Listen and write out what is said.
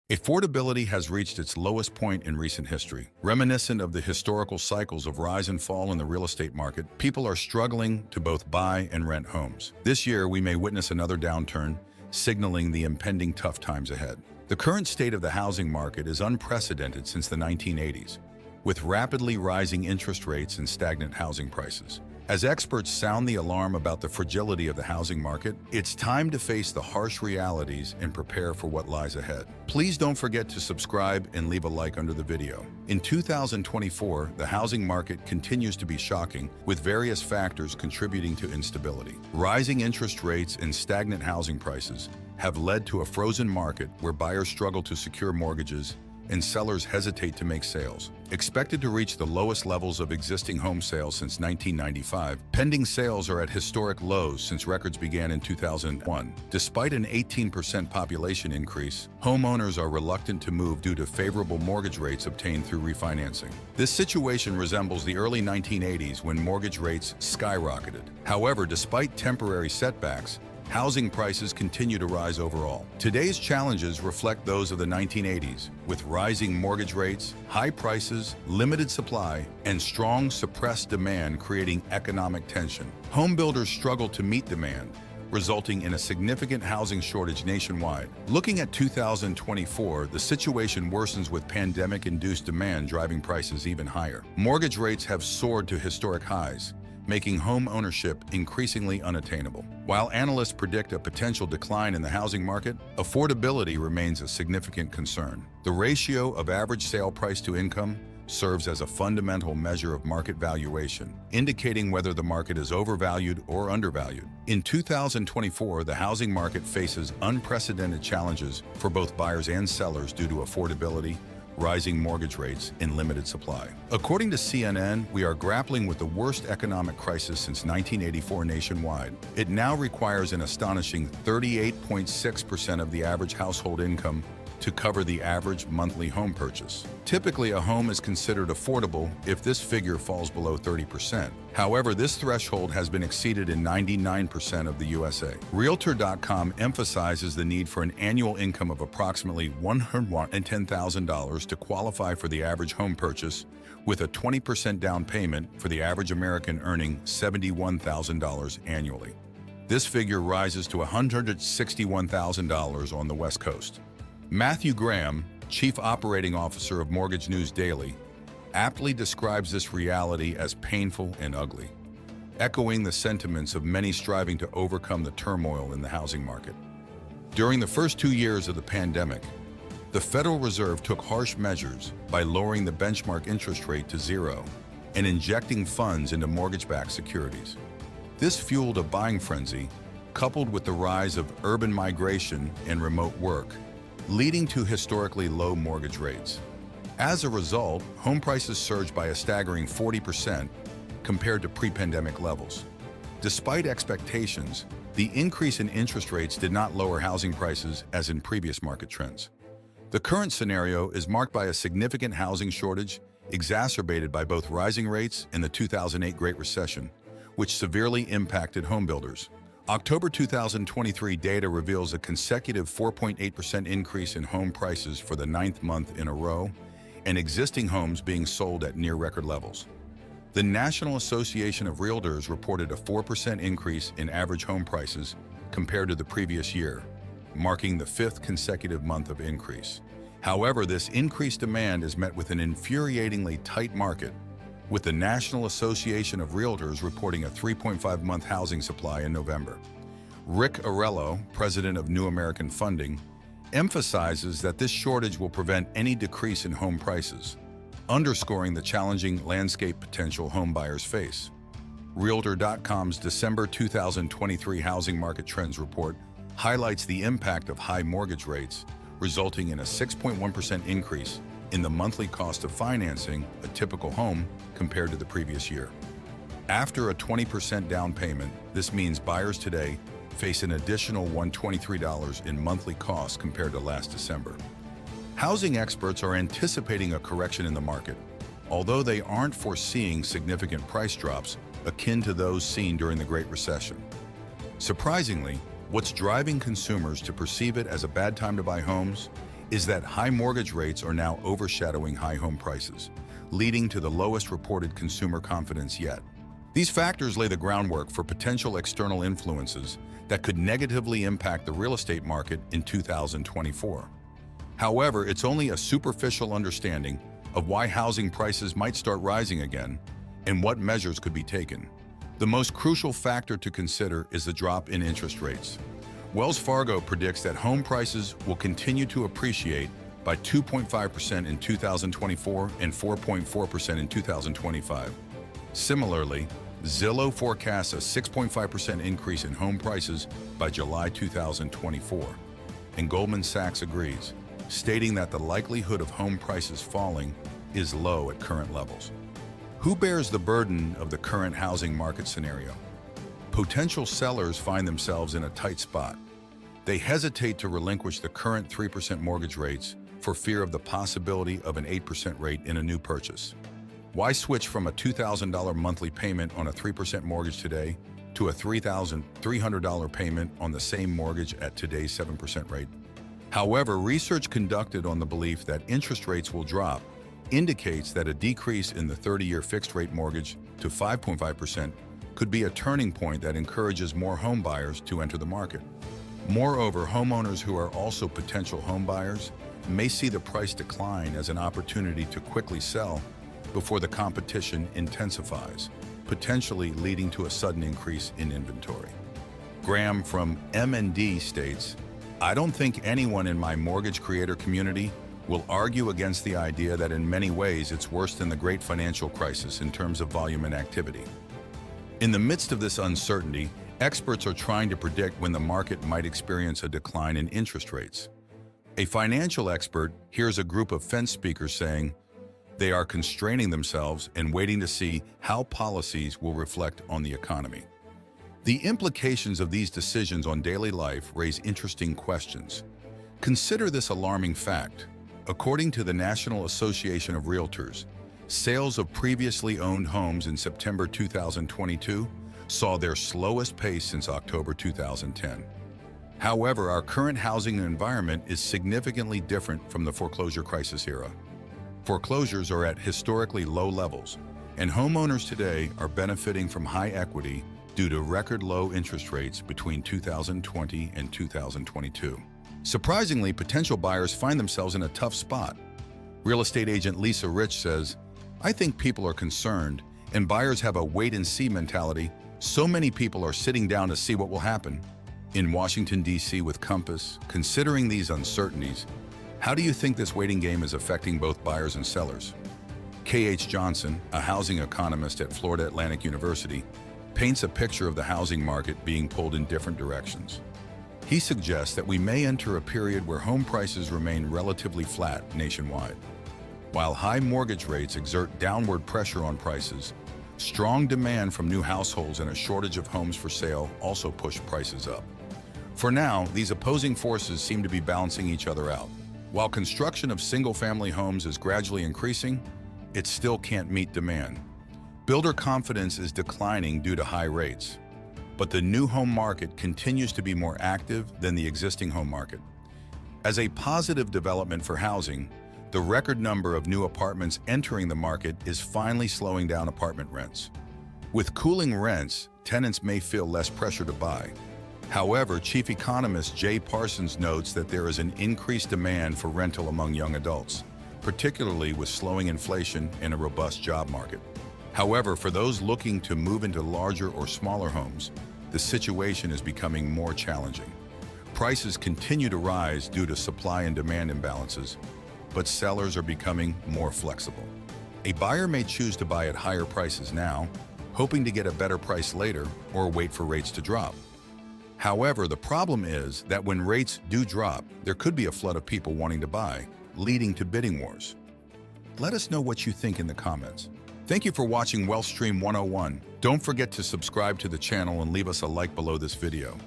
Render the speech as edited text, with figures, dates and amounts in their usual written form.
Affordability has reached its lowest point in recent history. Reminiscent of the historical cycles of rise and fall in the real estate market, people are struggling to both buy and rent homes. This year, we may witness another downturn, signaling the impending tough times ahead. The current state of the housing market is unprecedented since the 1980s, with rapidly rising interest rates and stagnant housing prices. As experts sound the alarm about the fragility of the housing market, it's time to face the harsh realities and prepare for what lies ahead. Please don't forget to subscribe and leave a like under the video. In 2024, the housing market continues to be shocking, with various factors contributing to instability. Rising interest rates and stagnant housing prices have led to a frozen market where buyers struggle to secure mortgages and sellers hesitate to make sales. Expected to reach the lowest levels of existing home sales since 1995, pending sales are at historic lows since records began in 2001. Despite an 18% population increase, homeowners are reluctant to move due to favorable mortgage rates obtained through refinancing. This situation resembles the early 1980s when mortgage rates skyrocketed. However, despite temporary setbacks, housing prices continue to rise overall. Today's challenges reflect those of the 1980s, with rising mortgage rates, high prices, limited supply, and strong suppressed demand creating economic tension. Home builders struggle to meet demand, resulting in a significant housing shortage nationwide. Looking at 2024, the situation worsens with pandemic-induced demand driving prices even higher. Mortgage rates have soared to historic highs, making home ownership increasingly unattainable. While analysts predict a potential decline in the housing market, affordability remains a significant concern. The ratio of average sale price to income serves as a fundamental measure of market valuation, indicating whether the market is overvalued or undervalued. In 2024, the housing market faces unprecedented challenges for both buyers and sellers due to affordability, rising mortgage rates, and limited supply. According to CNN, we are grappling with the worst economic crisis since 1984 nationwide. It now requires an astonishing 38.6% of the average household income to cover the average monthly home purchase. Typically, a home is considered affordable if this figure falls below 30%. However, this threshold has been exceeded in 99% of the USA. Realtor.com emphasizes the need for an annual income of approximately $110,000 to qualify for the average home purchase, with a 20% down payment for the average American earning $71,000 annually. This figure rises to $161,000 on the West Coast. Matthew Graham, Chief Operating Officer of Mortgage News Daily, aptly describes this reality as painful and ugly, echoing the sentiments of many striving to overcome the turmoil in the housing market. During the first 2 years of the pandemic, the Federal Reserve took harsh measures by lowering the benchmark interest rate to zero and injecting funds into mortgage-backed securities. This fueled a buying frenzy, coupled with the rise of urban migration and remote work, leading to historically low mortgage rates. As a result, home prices surged by a staggering 40% compared to pre-pandemic levels. Despite expectations, the increase in interest rates did not lower housing prices as in previous market trends. The current scenario is marked by a significant housing shortage, exacerbated by both rising rates and the 2008 Great Recession, which severely impacted home builders. October 2023 data reveals a consecutive 4.8% increase in home prices for the 9th month in a row, and existing homes being sold at near-record levels. The National Association of Realtors reported a 4% increase in average home prices compared to the previous year, marking the 5th consecutive month of increase. However, this increased demand is met with an infuriatingly tight market, with the National Association of Realtors reporting a 3.5-month housing supply in November. Rick Arello, president of New American Funding, emphasizes that this shortage will prevent any decrease in home prices, underscoring the challenging landscape potential home buyers face. Realtor.com's December 2023 Housing Market Trends Report highlights the impact of high mortgage rates, resulting in a 6.1% increase in the monthly cost of financing a typical home compared to the previous year. After a 20% down payment, this means buyers today face an additional $123 in monthly costs compared to last December. Housing experts are anticipating a correction in the market, although they aren't foreseeing significant price drops akin to those seen during the Great Recession. Surprisingly, what's driving consumers to perceive it as a bad time to buy homes is that high mortgage rates are now overshadowing high home prices, leading to the lowest reported consumer confidence yet. These factors lay the groundwork for potential external influences that could negatively impact the real estate market in 2024. However, it's only a superficial understanding of why housing prices might start rising again and what measures could be taken. The most crucial factor to consider is the drop in interest rates. Wells Fargo predicts that home prices will continue to appreciate by 2.5% in 2024 and 4.4% in 2025. Similarly, Zillow forecasts a 6.5% increase in home prices by July 2024, and Goldman Sachs agrees, stating that the likelihood of home prices falling is low at current levels. Who bears the burden of the current housing market scenario? Potential sellers find themselves in a tight spot. They hesitate to relinquish the current 3% mortgage rates for fear of the possibility of an 8% rate in a new purchase. Why switch from a $2,000 monthly payment on a 3% mortgage today to a $3,300 payment on the same mortgage at today's 7% rate? However, research conducted on the belief that interest rates will drop indicates that a decrease in the 30-year fixed-rate mortgage to 5.5% could be a turning point that encourages more home buyers to enter the market. Moreover, homeowners who are also potential home buyers may see the price decline as an opportunity to quickly sell before the competition intensifies, potentially leading to a sudden increase in inventory. Graham from M&D states, "I don't think anyone in my mortgage creator community will argue against the idea that in many ways it's worse than the great financial crisis in terms of volume and activity." In the midst of this uncertainty, experts are trying to predict when the market might experience a decline in interest rates. A financial expert hears a group of fence speakers saying they are constraining themselves and waiting to see how policies will reflect on the economy. The implications of these decisions on daily life raise interesting questions. Consider this alarming fact. According to the National Association of Realtors, sales of previously owned homes in September 2022 saw their slowest pace since October 2010. However, our current housing environment is significantly different from the foreclosure crisis era. Foreclosures are at historically low levels, and homeowners today are benefiting from high equity due to record low interest rates between 2020 and 2022. Surprisingly, potential buyers find themselves in a tough spot. Real estate agent Lisa Rich says, "I think people are concerned, and buyers have a wait-and-see mentality. So many people are sitting down to see what will happen." In Washington, D.C. with Compass, considering these uncertainties, how do you think this waiting game is affecting both buyers and sellers? K.H. Johnson, a housing economist at Florida Atlantic University, paints a picture of the housing market being pulled in different directions. He suggests that we may enter a period where home prices remain relatively flat nationwide. While high mortgage rates exert downward pressure on prices, strong demand from new households and a shortage of homes for sale also push prices up. For now, these opposing forces seem to be balancing each other out. While construction of single-family homes is gradually increasing, it still can't meet demand. Builder confidence is declining due to high rates, but the new home market continues to be more active than the existing home market. As a positive development for housing, the record number of new apartments entering the market is finally slowing down apartment rents. With cooling rents, tenants may feel less pressure to buy. However, chief economist Jay Parsons notes that there is an increased demand for rental among young adults, particularly with slowing inflation and a robust job market. However, for those looking to move into larger or smaller homes, the situation is becoming more challenging. Prices continue to rise due to supply and demand imbalances, but sellers are becoming more flexible. A buyer may choose to buy at higher prices now, hoping to get a better price later or wait for rates to drop. However, the problem is that when rates do drop, there could be a flood of people wanting to buy, leading to bidding wars. Let us know what you think in the comments. Thank you for watching Wealth Stream 101. Don't forget to subscribe to the channel and leave us a like below this video.